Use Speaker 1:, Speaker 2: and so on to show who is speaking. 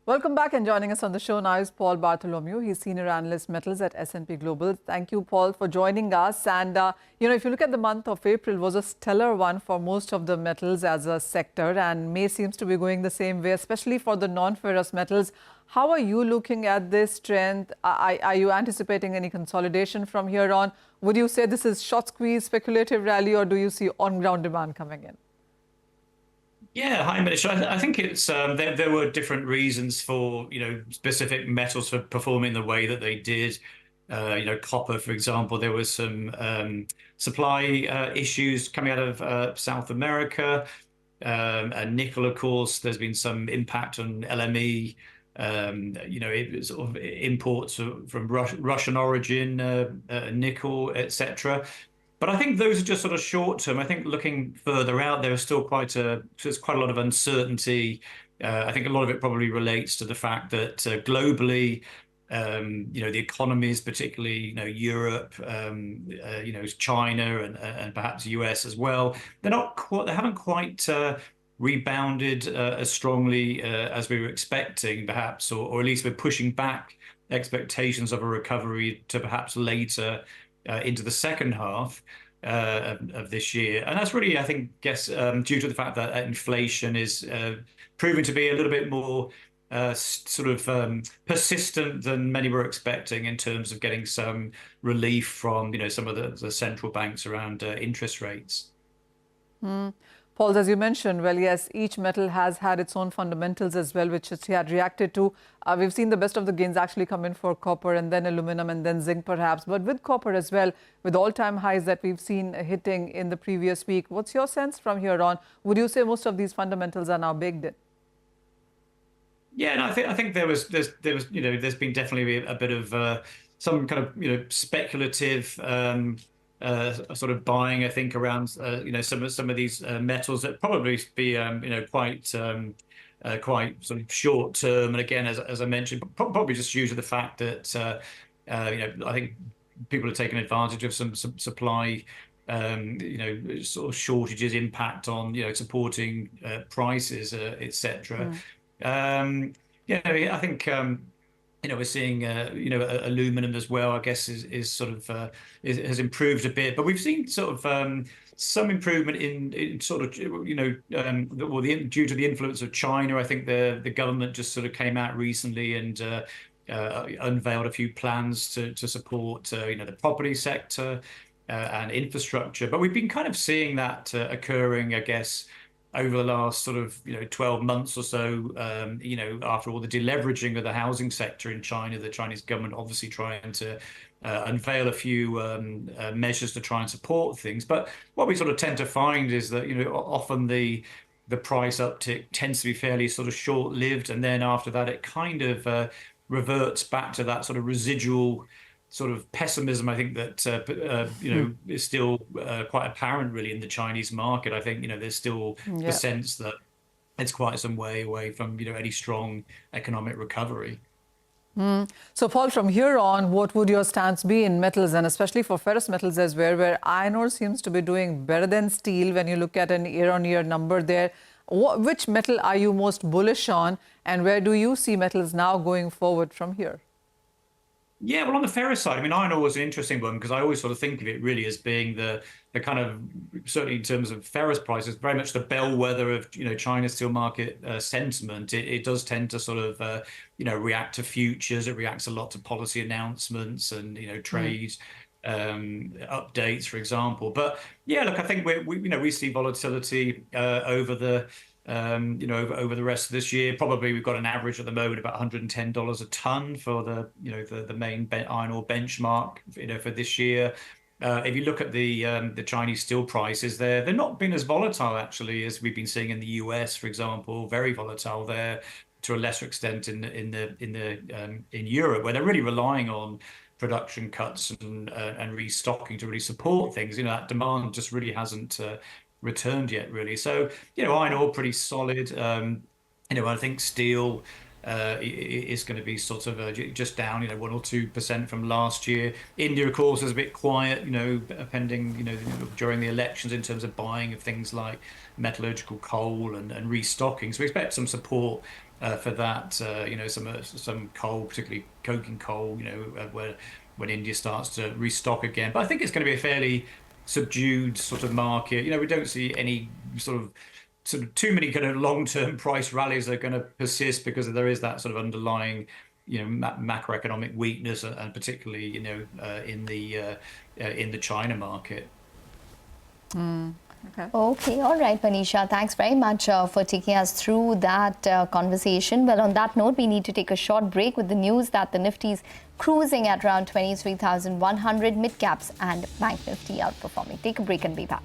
Speaker 1: Welcome back, and joining us on the show now is Paul Bartholomew. He's Senior Analyst Metals at S&P Global. Thank you, Paul, for joining us. And, if you look at the month of April, was a stellar one for most of the metals as a sector, and May seems to be going the same way, especially for the non-ferrous metals. How are you looking at this trend? Are you anticipating any consolidation from here on? Would you say this is short squeeze, speculative rally, or do you see on-ground demand coming in?
Speaker 2: Yeah, hi, Manisha. I think it's there were different reasons for specific metals for performing the way that they did. Copper, for example, there was some supply issues coming out of South America, and nickel, of course. There's been some impact on LME. Sort of imports from Russian origin, nickel, etc. But I think those are just sort of short term. I think looking further out, there's quite a lot of uncertainty. I think a lot of it probably relates to the fact that globally, the economies, particularly Europe, China, and perhaps the US as well, they haven't quite rebounded as strongly as we were expecting, perhaps, or at least we're pushing back expectations of a recovery to perhaps later into the second half of this year. And that's really, I think, due to the fact that inflation is proving to be a little bit more persistent than many were expecting in terms of getting some relief from, some of the central banks around interest rates.
Speaker 1: Paul, as you mentioned, well, yes, each metal has had its own fundamentals as well, which it had reacted to. We've seen the best of the gains actually come in for copper, and then aluminum, and then zinc, perhaps. But with copper as well, with all-time highs that we've seen hitting in the previous week, what's your sense from here on? Would you say most of these fundamentals are now baked in?
Speaker 2: Yeah, and I think there's been definitely a bit of some kind of speculative sort of buying, I think, around some of these metals that probably be quite sort of short term. And again, as I mentioned, probably just due to the fact that I think people are taking advantage of some supply sort of shortages impact on supporting prices, etc. I think we're seeing aluminum as well, I guess, is sort of has improved a bit, but we've seen sort of some improvement in sort of due to the influence of China. I think the government just sort of came out recently and unveiled a few plans to support the property sector and infrastructure. But we've been kind of seeing that occurring, I guess, over the last sort of 12 months or so, after all the deleveraging of the housing sector in China, the Chinese government obviously trying to unveil a few measures to try and support things. But what we sort of tend to find is that often the price uptick tends to be fairly sort of short-lived, and then after that it kind of reverts back to that sort of residual sort of pessimism, I think, that is still quite apparent really in the Chinese market. I think there's still the sense that it's quite some way away from any strong economic recovery.
Speaker 1: So Paul, from here on, what would your stance be in metals, and especially for ferrous metals as well, where iron ore seems to be doing better than steel when you look at an year-on-year number there? Which metal are you most bullish on, and where do you see metals now going forward from here?
Speaker 2: Yeah, well, on the ferrous side, I mean, iron ore was an interesting one because I always sort of think of it really as being the kind of, certainly in terms of ferrous prices, very much the bellwether of China's steel market sentiment. It does tend to sort of react to futures. It reacts a lot to policy announcements and trade updates, for example. But yeah, look, I think we see volatility over the over the rest of this year. Probably we've got an average at the moment about $110 a ton for the main iron ore benchmark for this year. If you look at the Chinese steel prices, they're not been as volatile actually as we've been seeing in the US, for example. Very volatile there, to a lesser extent in Europe, where they're really relying on production cuts and restocking to really support things. That demand just really hasn't returned yet, really. So, iron ore pretty solid. I think steel is going to be sort of just down, 1 or 2% from last year. India, of course, is a bit quiet, pending, during the elections in terms of buying of things like metallurgical coal and restocking. So we expect some support for that, some coal, particularly coking coal, when India starts to restock again. But I think it's going to be a fairly subdued sort of market. We don't see any sort of too many kind of long-term price rallies that are going to persist, because there is that sort of underlying, macroeconomic weakness, and particularly, in the China market.
Speaker 3: Okay, all right, Manisha. Thanks very much for taking us through that conversation. Well, on that note, we need to take a short break with the news that the Nifty is cruising at around 23,100, mid-caps and Bank Nifty outperforming. Take a break and be back.